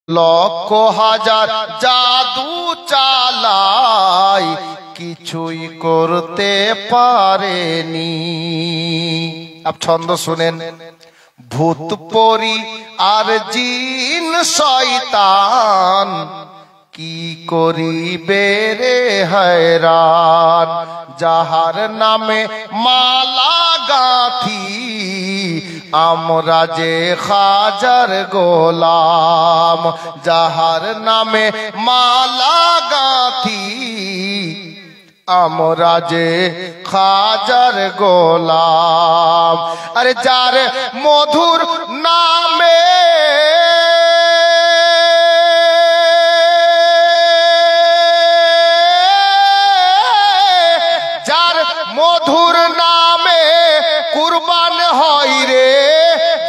লক্ষ হাজার জাদু চালাই কিছুই করতে পারেনি। আপ ছন্দ শুনেন। ভূত পরি আর জিন শয়তান কি করিবে রে hayran। যাহার নামে মালা গাঁথি আমরা যে খাজার গোলাম। যাহার নামে মালা গাঁথি আমরা যে খাজার গোলাম। আরে যার মধুর নামে মধুর নামে কুরবান হয় রে,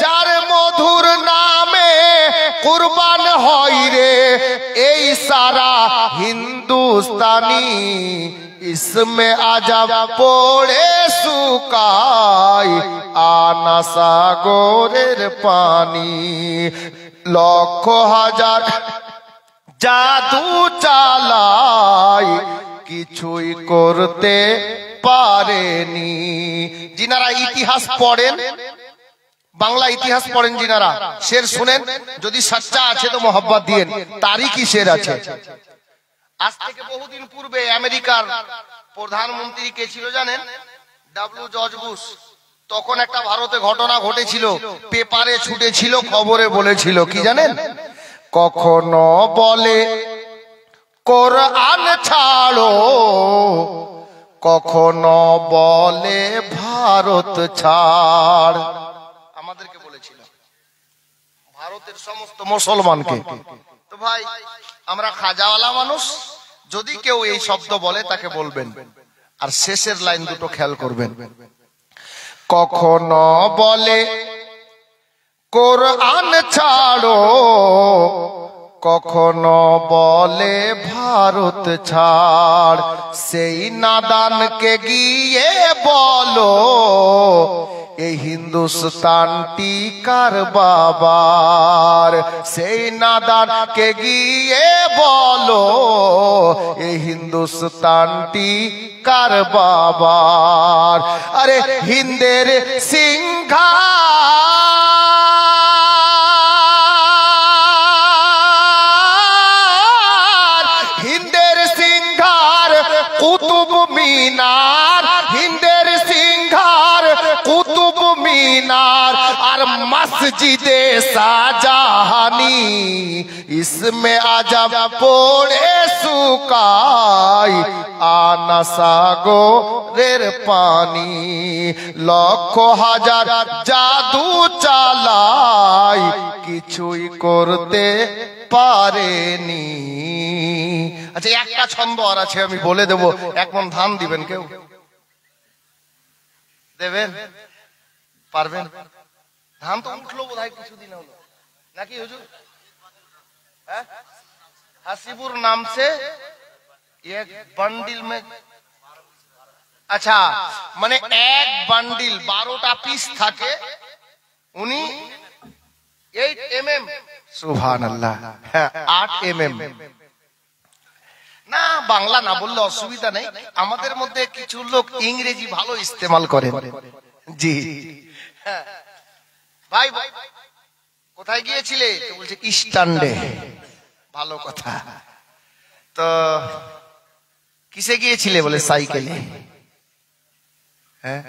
যার মধুর নামে কুরবান হয় রে এই সারা হিন্দুস্তানি। ইসমে আজব পড়ে শুকায় আনা সাগরের পানি। লক্ষ হাজার জাদু চালায় কিছুই করতে পারেনি। যিনারা ইতিহাস পড়েন, বাংলা ইতিহাস পড়েন যিনারা, শের শুনেন, যদি সচ্চা আছে তো মোহব্বত দিয়েন। তারই কি শের আছে। আজ থেকে বহুদিন পূর্বে আমেরিকার প্রধানমন্ত্রী কে ছিল জানেন? George Bush. তখন একটা ভারতে ঘটনা ঘটেছিল, পেপারে ছুটেছিল, খবরে বলেছিল কি জানেন? কখনো বলে কোরআন ছাড়ো, কখনো বলে ভারত ছাড়। আমাদেরকে বলেছিল, ভারতের সমস্ত মুসলমানকে। তো ভাই আমরা খাজাওয়ালা মানুষ, যদি কেউ এই শব্দ বলে তাকে বলবেন, আর শেষের লাইন দুটো খেয়াল করবেন। কখনো বলে কোরআন ছাড়ো, কখনো বলে ভারত ছাড়। সেই নাদানকে গিয়ে বলো এই হিন্দুস্তানটি কার বাবার। সেই নাদানকে গিয়ে বলো এই হিন্দুস্তানটি কার বাবার। আরে হিন্দের সিংহা কুতুব মিনার, হিন্দের সিংহার কুতুব মিনার আর মসজিদে শাহজাহানি। ইসমে আজব পড়ে শুকায় আনা সাগরের পানি। লক্ষ হাজার জাদু চালায় কিছুই করতে পারেনি। আচ্ছা একটা ছন্দ আর আছে, আমি বলে দেবো, এক মন ধান দিবেন? কেউ দেবেন? পারবেন? ধান তো উঠলো বোধহয় কিছুদিন হলো নাকি হুজুর? হাসিবুর নাম সে এক বান্ডিল মে, আচ্ছা মানে এক বান্ডিল 12টা পিস থাকে, উনি 8 mm। সুবহানাল্লাহ, 8 mm। না বাংলা না বললে অসুবিধা নেই, আমাদের মধ্যে কিছু লোক ইংরেজি ভালো ইস্তেমাল করে। জি ভাই কোথায় গিয়েছিলে? বলছে ইস্টান্ডে। ভালো কথা। তো কিসে গিয়েছিলে? বলে সাইকেলে। হ্যাঁ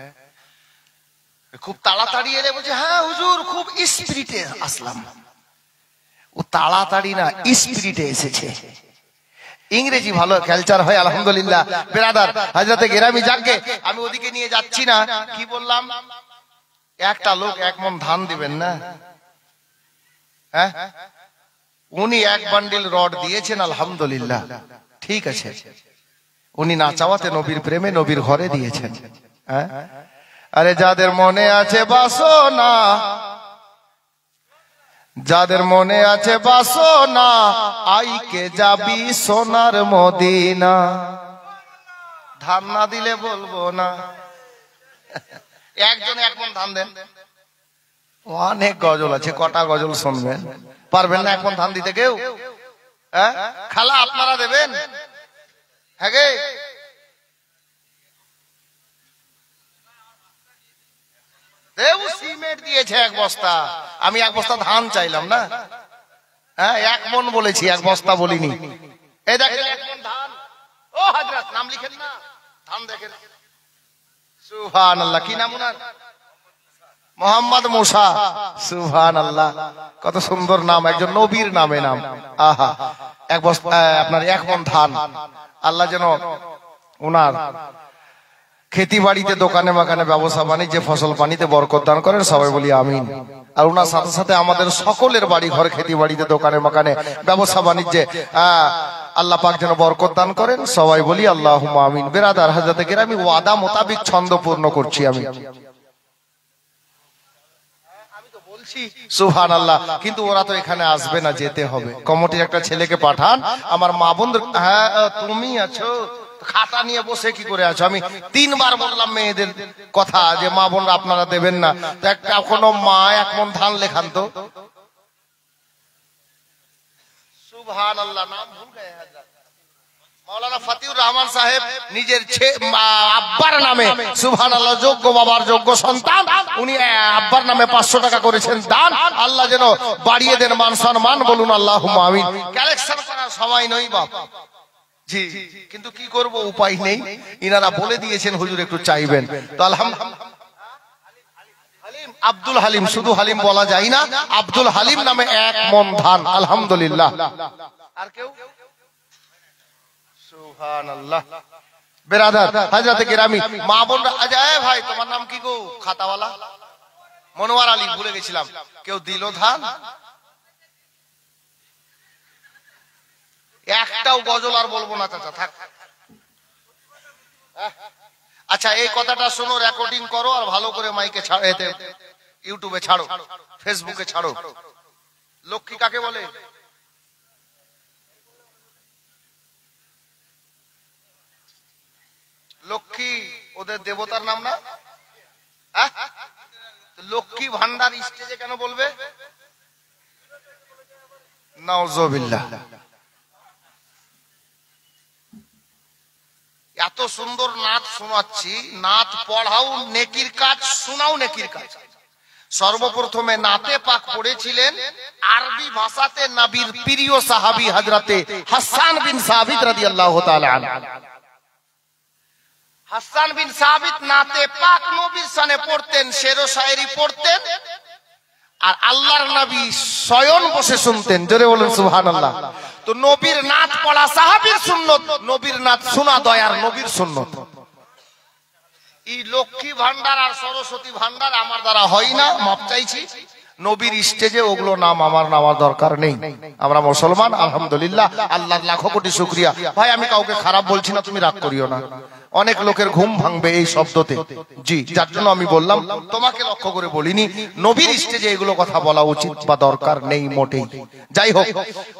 খুব তাড়াতাড়ি এলে? বলছে হ্যাঁ হুজুর খুব স্পিরিটে আসলাম। ও তাড়াতাড়ি না, স্পিরিটে এসেছে। ইংরেজি ভালো ক্যালচার হয় আলহামদুলিল্লাহ। বেরাদার হযরতে গেরামি জাগে, আমি ওদিকে নিয়ে যাচ্ছি না। কি বললাম? একটা লোক 1 মণ ধান দিবেন না? হ্যাঁ উনি 1 বান্ডিল রড দিয়েছেন আলহামদুলিল্লাহ, ঠিক আছে। উনি না চাওয়াতে নবীর প্রেমে নবীর ঘরে দিয়েছেন। হ্যাঁ আরে যাদের মনে আছে বাসনা, যাদের মনে আছে বাসনা, আইকে যাবি সোনার মদিনা। ধান না দিলে বলবো না। একজন 1 মণ ধান দেন। অনেক গজল আছে, কটা গজল শুনবেন? পারবেন না 1 মণ ধান দিতে কেউ? হ্যাঁ খালা আপনারা দেবেন? হ্যাঁ গে দেব সিমেন্ট দিয়েছে 1 বস্তা, আমি 1 বস্তা ধান চাইলাম না। হ্যাঁ 1 মণ বলেছি, 1 বস্তা বলিনি। এই দেখেন 1 মণ ধান। ও হযরত নাম লিখেন না, ধান দেখেন। সুবহানাল্লাহ, কি নাম ওনার? মোহাম্মদ মুসা। সুবহানাল্লাহ, কত সুন্দর নাম, একজন নবীর নামে নাম। আহা, 1 বস্তা আপনার 1 মণ ধান। আল্লাহ যেন ওনার खेती बाड़ीते দোকানে মাকানে ব্যবসা বাণিজ্যে ফসল পানিতে বরকত দান করেন, সবাই বলি আমিন। আর ওনার সাথে সাথে আমাদের সকলের বাড়ি ঘর खेती বাড়িতে দোকানে মাকানে ব্যবসা বাণিজ্যে আল্লাহ পাক যেন বরকত দান করেন, সবাই বলি আল্লাহুম্মা আমিন। বেরাদার হযরত কিরামি ওয়াদা মোতাবেক ছন্দ পূর্ণ করছি আমি। সুবহানাল্লাহ, কিন্তু ওরা তো এখানে আসবে না, যেতে হবে। কমিটির একটা ছেলেকে পাঠান, আমার মা বোনদের। হ্যাঁ তুমি আছো, খাতা নিয়ে বসে কি করে আছো? আমি 3 বার বললাম মেয়েদের কথা যে মা বোনরা আপনারা দেবেন না, তো একটা কোনো মা 1 মণ ধান লেখান তো। সুবহানাল্লাহ, নাম ভুল গয়ে হযরত মাওলানা ফতিউর রহমান সাহেব নিজের আব্বার নামে, সুবহানাল্লাহ, যোগ্য বাবার যোগ্য সন্তান, উনি আব্বার নামে 500 টাকা করেছেন দান। আল্লাহ যেন বাড়িয়ে দেন মান সম্মান, বলুন আল্লাহুম্মা আমিন। কালেকশন করার সময় নই বাপ জি, কিন্তু কি করব, উপায় নেই। ইনারা বলে দিয়েছেন হুজুর একটু চাইবেন, তো আলহামদুলিল্লাহ। আব্দুল হালিম, শুধু হালিম বলা যায় না, আব্দুল হালিম নামে 1 মণ ধান, আলহামদুলিল্লাহ। আর কেউ? সুবহানাল্লাহ। বেরাদার হযরত কিরামি মা বোনরা, আজায় ভাই তোমার নাম কি গো? খাতাওয়ালা মনোয়ার আলী, ভুলে গেছিলাম। কেউ দিল ধান? একটাও গজল আর বলবো না চাচা, থাক। আচ্ছা এই কথাটা শোনো, রেকর্ডিং করো আর ভালো করে মাইকে ছাড়ো, এতে ইউটিউবে ছাড়ো, ফেসবুকে ছাড়ো। লক্ষ্মী কাকে বলে? লক্ষ্মী ওদের দেবতার নাম না? লক্ষ্মী ভান্ডার স্টেজে কেন বলবে? নাউজুবিল্লাহ। এত সুন্দর নাত শোনাচ্ছি, নাত পড়াও নেকির কাজ, শোনাও নেকির কাজ। সর্বপ্রথমে নাতে পাক পড়েছিলেন আরবি ভাষাতে নবীর প্রিয় সাহাবী হযরতে হাসান বিন সাবিত রাদিয়াল্লাহু তাআলা আনহু। হাসান বিন সাবিত নাতে পাক নবীর শানে পড়তেন, শের ও শায়েরি পড়তেন, আর আল্লাহর নবী স্বয়ং বসে শুনতেন। জোরে বলুন সুবহানাল্লাহ। তো নবীর নাত পড়া সাহাবীর সুন্নত, নবীর নাত শোনা দয়ার নবীর সুন্নত। এই লক্ষ্মী ভান্ডার আর সরস্বতী ভান্ডার আমার দ্বারা হয় না, মাপ চাইছি। নবীর স্টেজে ওগুলো নাম আমার নেওয়ার দরকার নেই। আমরা মুসলমান, আলহামদুলিল্লাহ, আল্লাহর লাখো কোটি শুকরিয়া। ভাই আমি কাউকে খারাপ বলছি না, তুমি রাগ করিও না। অনেক লোকের ঘুম ভাঙবে এই শব্দতে, জি, যার জন্য আমি বললাম, তোমাকে লক্ষ্য করে বলিনি। নবীর স্টেজে এগুলো কথা বলা উচিত বা দরকার নেই মোটেই। যাই হোক,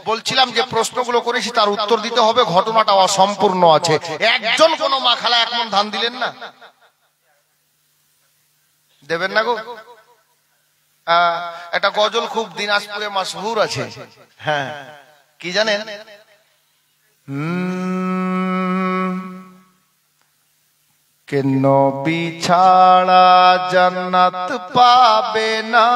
বলছিলাম যে প্রশ্নগুলো করেছি তার উত্তর দিতে হবে, ঘটনাটা অসম্পূর্ণ আছে। একজন কোন মা খালা 1 মণ ধান দিলেন না? দেবেন না গো? একটা গজল খুব দিনাজপুরে মাশহুর আছে। হ্যাঁ, কি জানেন? কে নবী ছাড়া জান্নাত পাবে না,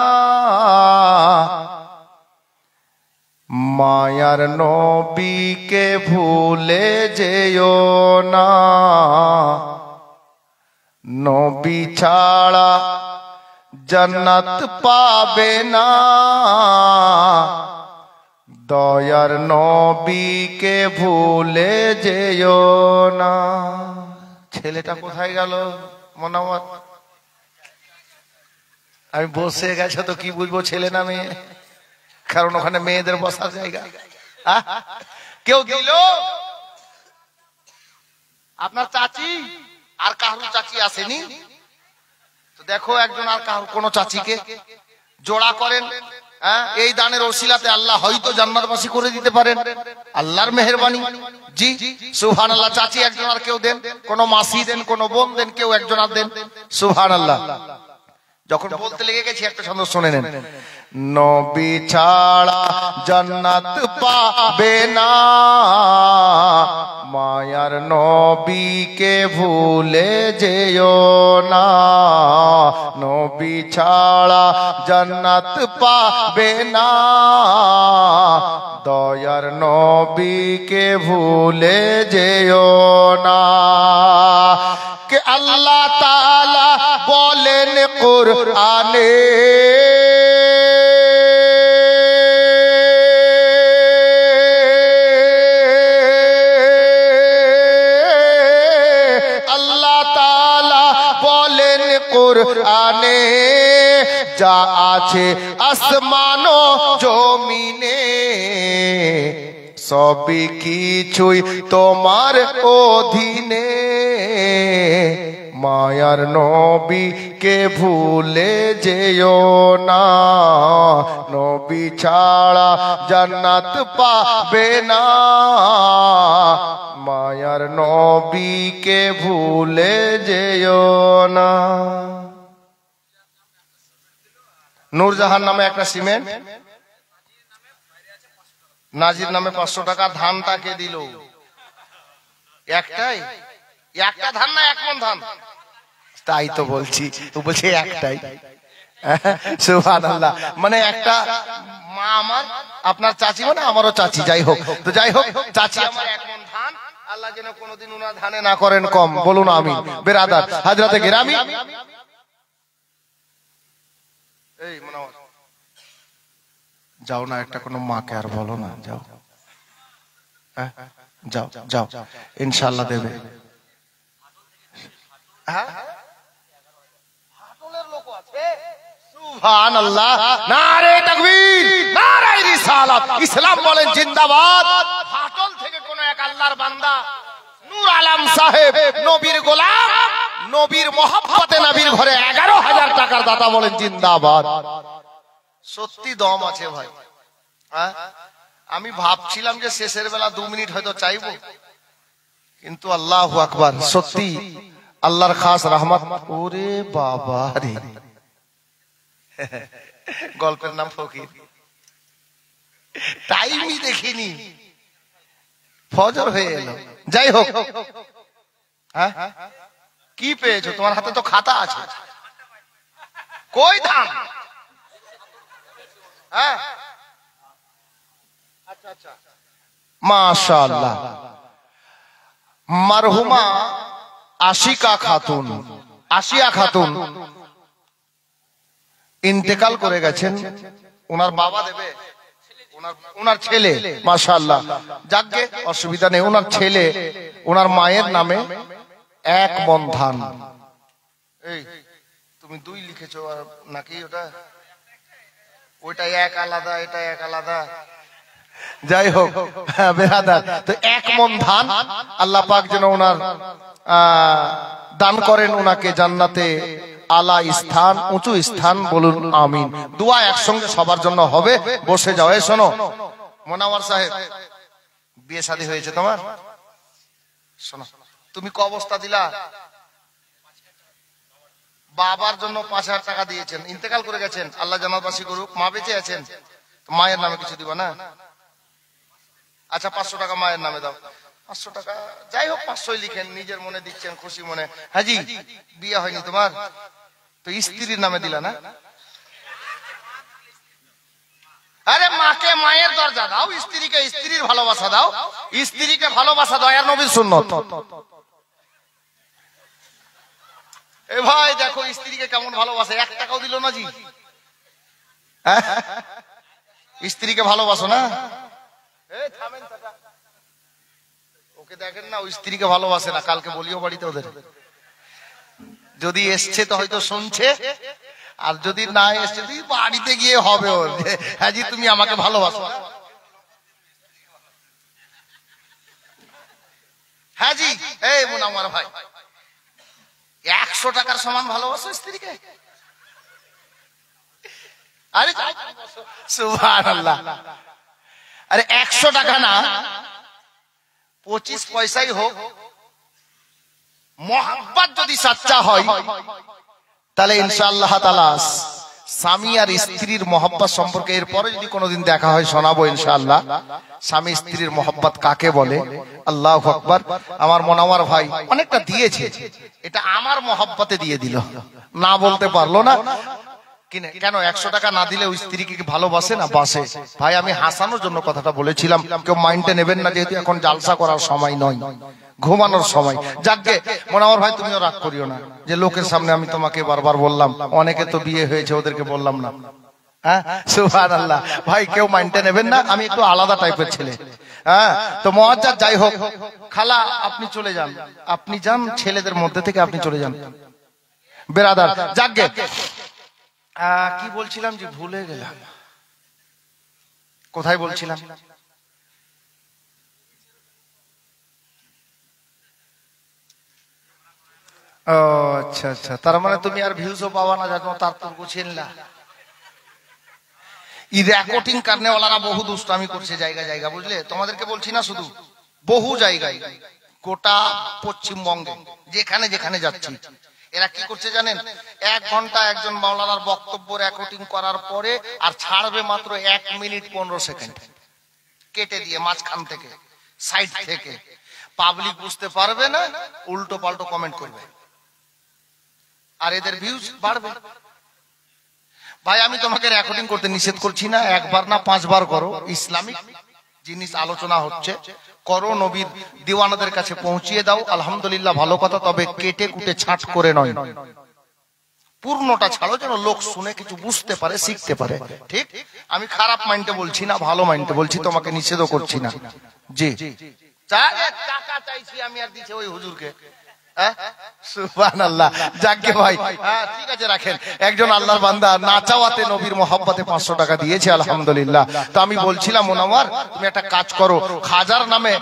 মায়ার নবীকে ভুলে যেও না। নবী ছাড়া জান্নাত পাবে না, দয়ার নবীকে ভুলে যেও না। ছেলেটা কোথায় গেল? মনোয়ার, আমি বসে গেছে তো কি বুঝবো ছেলে না মেয়ে, কারণ ওখানে মেয়েদের বসার জায়গা। কেউ দিল? আপনার চাচি আর কারুর চাচি আসেনি? তো দেখো একজন আর কারুর কোন চাচিকে জোড়া করেন। এই দানের ওসিলাতে আল্লাহ হয়তো জান্নাতবাসী করে দিতে পারেন, আল্লাহর মেহেরবানি। জি সুবহানাল্লাহ। চাচি একজন আর কেউ দেন, কোন মাসি দেন, কোন বোন দেন, কেউ একজন আর দেন। সুবহানাল্লাহ। যখন বলতে লেগে গেছি একটা ছন্দ শুনে নেন। নবী ছাড়া জান্নাত পাবে না, মায়ার নবীকে ভুলে যেও না। নবী ছাড়া জান্নাত পাবে না, দয়ার নবীকে ভুলে যেও না। কে আল্লাহ তাআলা বলেন কুরআনে, আল্লাহ তাআলা বলেন কুরআনে, যা আছে আসমান ও জমিনে সবই কিছুই তোমার অধীনে। মায়ার নবীকে ভুলে যেও না, নবী ছাড়া জান্নাত পাবে না, মায়ার নবীকে ভুলে যেও না। নূরজাহান নামে একটা সিমেন্ট, নাজির নামে 500 টাকা। ধানটা কে দিল? একটাই, একটা ধান না 1 মণ ধান? তাই তো বলছি, তো বলছে একটাই। সুবহানাল্লাহ। মানে একটা মা আমার, আপনার চাচি মানে আমারও চাচি, যাই হোক। তো যাই হোক, চাচি আমার 1 মণ ধান, আল্লাহ যেন কোনোদিন ওনার ধানে না করেন কম, বলুন আমিন। বেরাদার হাজরাতে গেরামি, এই মুনাওয়ার যাও না, একটা কোনো মাকে আর বলো না, যাও যাও যাও, ইনশাআল্লাহ দেবে। সুবহানাল্লাহ, নারে তাকবীর, নারে রিসালাত। ইসলাম বলেন জিন্দাবাদ। ফাটল থেকে কোন এক আল্লাহর বান্দা নূর আলম সাহেব, নবীর গোলাম, নবীর মহব্বতে নবীর ঘরে 11,000 টাকার দাতা, বলেন জিন্দাবাদ। সত্যি দম আছে ভাই। আমি ভাবছিলাম যে শেষের বেলা 2 মিনিট হয়তো চাইবো, কিন্তু আল্লাহু আকবার, সত্যি আল্লাহর খাস রহমত। ওরে বাবা রে, গল্পের নাম ফকির, টাইমই দেখিনি, ফজর হয়ে এলো। যাই হোক, কি পেয়েছো? তোমার হাতে তো খাতা আছে, কই ধান? মাশাআল্লাহ। মারহুমা আশিকা খাতুন, আশিয়া খাতুন ইন্তেকাল করে গেছেন। ওনার বাবা দেবে, ওনার ছেলে, মাশাআল্লাহ, যাকে অসুবিধা নেই। ওনার ছেলে ওনার মায়ের নামে 1 মণ ধান। এই তুমি 2 লিখেছো নাকি? ওইটা 1 আলাদা, এটা 1 আলাদা। যাই হোক বেরাদার, তো 1 মণ ধান আল্লাহ পাক যেন ওনার দান করেন, ওনাকে জান্নাতে আলা স্থান, উঁচু স্থান, বলুন আমিন। দোয়া একসঙ্গে সবার জন্য হবে। বসে যাও। এই শোনো মোনাওয়ার সাহেব, বিয়ে শাদী হয়েছে তোমার? শোনো, তুমি ক বস্তা দিলা? বাবার জন্য 5,000 টাকা দিয়েছেন, ইন্তেকাল করে গেছেন, আল্লাহ জান্নাতবাসী করুক। মা বেঁচে আছেন, মায়ের নামে কিছু দিবা না? আচ্ছা 500 টাকা মায়ের নামে দাও। 500 টাকা, যাই হোক 500ই লিখেন, নিজের মনে দিচ্ছেন, খুশি মনে। হাজি, বিয়ে হয়নি তোমার, তো স্ত্রীর নামে দিলা না? আরে মাকে মায়ের দরজা দাও, স্ত্রীকে স্ত্রীর ভালোবাসা দাও, স্ত্রীকে ভালোবাসা দাও, আর নবীর সুন্নত। এ ভাই দেখো স্ত্রীকে কেমন ভালোবাসে, 1 টাকাও দিল না জি। স্ত্রীকে ভালোবাসো না? ওকে দেখেন না, ওই স্ত্রীকে ভালোবাসে না। কালকে বলিও বাড়িতে ওদের, যদি এসছে তো হয়তো শুনছে, আর যদি না এসছে তুই বাড়িতে গিয়ে হবে ওর, হ্যাঁ জি তুমি আমাকে ভালোবাসো। হ্যাঁ জি, এই মুনাওয়ার ভাই, 100 টাকার সমান ভালোবাসো স্ত্রীকে? আরে সুবহানাল্লাহ, আরে 100 টাকা না, 25 পয়সাই হোক, মোহাব্বত যদি সাচ্চা হয় তাহলে ইনশাআল্লাহ তাআলা স্বামী আর স্ত্রীর মহব্বত সম্পর্কে এরপরে যদি কোনোদিন দেখা হয় শোনাবো ইনশাআল্লাহ। স্বামী স্ত্রীর মহব্বত কাকে বলে। আল্লাহু আকবার। আমার মনোয়ার ভাই অনেকটা দিয়েছে, এটা আমার মহব্বতে দিয়ে দিল, না বলতে পারলো না। কেন 100 টাকা না দিলে ওই স্ত্রীকে কি ভালোবাসে না? বাসে। ভাই আমি হাসানোর জন্য কথাটা বলেছিলাম, কেউ মাইন্ডে নেবেন না, যেহেতু এখন জালসা করার সময় নয়, ঘুমানোর সময়। যাকে মনোয়ার ভাই তুমিও রাগ করিও না যে লোকের সামনে আমি তোমাকে বারবার বললাম, অনেকে তো বিয়ে হয়েছে ওদেরকে বললাম না। হ্যাঁ সুবহানাল্লাহ। ভাই কেউ মাইন্ডে নেবেন না, আমি একটু আলাদা টাইপের ছেলে। হ্যাঁ তো মুআজ্জাজ যাই হোক, খালা আপনি চলে যান, আপনি যান, ছেলেদের মধ্যে থেকে আপনি চলে যান বেরাদার। যাকে কি বলছিলাম যে ভুলে গেলাম, কোথায় বলছিলাম? ও আচ্ছা আচ্ছা, তার মানে তুমি আর ভিউজও পাওয়া না, জানো তার তো গুছিয়ে ই রেকর্ডিং করনে ওয়ালারা বহু দুষ্টামি করছে জায়গা জায়গা, বুঝলে? তোমাদেরকে বলছি না শুধু, বহু জায়গায়, গোটা পশ্চিমবঙ্গে যেখানে যেখানে যাচ্ছি এরা কি করছে জানেন? 1 ঘন্টা একজন মাওলানার বক্তব্য রেকর্ডিং করার পরে আর ছাড়বে মাত্র 1 মিনিট 15 সেকেন্ড কেটে দিয়ে মাঝখান থেকে, সাইড থেকে। পাবলিক বুঝতে পারবে না, উল্টো পাল্টো কমেন্ট করবে, আর এদের ভিউজ বাড়বে। ভাই আমি তোমাকে রেকর্ডিং করতে নিষেধ করছি না, 1 বার না 5 বার করো, ইসলামিক জিনিস আলোচনা হচ্ছে, করো, নবীর দিওয়ানাদের কাছে পৌঁছিয়ে দাও, আলহামদুলিল্লাহ ভালো কথা। তবে কেটে কুটে ছাট করে নয়, পূর্ণটা ছাড়ো, যেন লোক শুনে কিছু বুঝতে পারে, শিখতে পারে। ঠিক? আমি খারাপ মাইন্ডে বলছি না, ভালো মাইন্ডে বলছি, তোমাকে নিষেধও করছি না। জি টাকা চাইছি আমি, আর দিছে ওই হুজুরকে। সুবহানাল্লাহ। যাকে ভাই ঠিক আছে রাখেন। একজন আল্লাহর বান্দা না চাওয়াতে নবীর মহব্বতে 500 টাকা দিয়েছে, আলহামদুলিল্লাহ। তো আমি বলছিলাম মনোয়ার তুমি একটা কাজ করো, খাজার নামে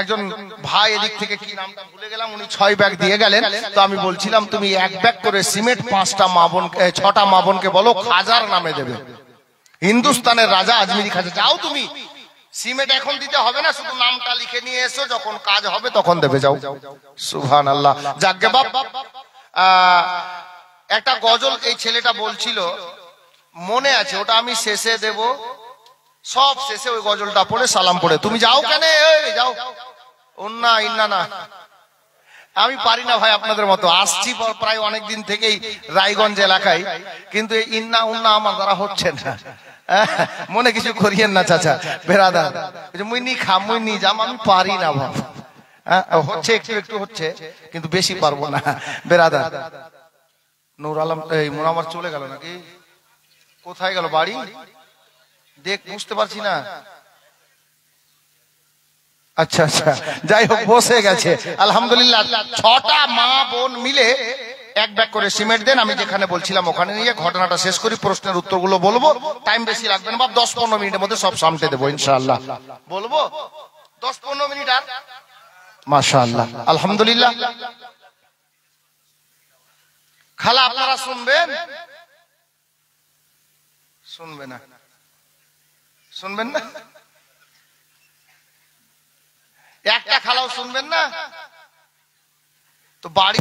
একজন ভাই এদিক থেকে কি নামটা ভুলে গেলাম, উনি 6 ব্যাগ দিয়ে গেলেন। তো আমি বলছিলাম তুমি 1 ব্যাগ করে সিমেন্ট 5টা মা বোন 6টা মা বোনকে বলো খাজার নামে দেবে, হিন্দুস্তানের রাজা আজমিরি খাজা। যাও তুমি, সিমেন্ট এখন দিতে হবে না, শুধু নামটা লিখে নিয়ে এসো, যখন কাজ হবে তখন দেবে, যাও। সুবহানাল্লাহ। যাকে বাপ একটা গজল এই ছেলেটা বলছিল, মনে আছে, ওটা আমি শেষে দেব, সব শেষে ওই গজলটা পড়ে সালাম পড়ে তুমি যাও। কেন যাও, উন্না ইন্না না, আমি পারি না ভাই আপনাদের মতো। আসছি প্রায় অনেক দিন থেকেই রায়গঞ্জ এলাকায়, কিন্তু এই ইন্না উন্না আমার দ্বারা হচ্ছে না। মনে কিছু করিয়েন না চাচা বেরাদার, মুইনি খা মুইনি জাম, আমি পারি না বাবা। হচ্ছে একটু একটু হচ্ছে, কিন্তু বেশি পারবো না বেরাদার। নূর আলম এই মোনামার চলে গেল নাকি, কোথায় গেল বাড়ি? দেখ বুঝতে পারছি না। আচ্ছা আচ্ছা, যাই হোক বসে গেছে আলহামদুলিল্লাহ। 6টা মা বোন মিলে 1 ব্যাগ করে সিমেন্ট দেন। আমি যেখানে বলছিলাম ওখানে নিয়ে ঘটনাটা শেষ করি, প্রশ্নের উত্তরগুলো বলবো, টাইম বেশি লাগবে না বাপ, 10-15 মিনিটের মধ্যে সব সামনে দেবো ইনশাআল্লাহ। বলবো 10-15 মিনিট আর মাশাআল্লাহ আলহামদুলিল্লাহ। খালা আপনারা শুনবেন? শুনবে না? শুনবেন না? একটা খালাও শুনবেন না তো বাড়ি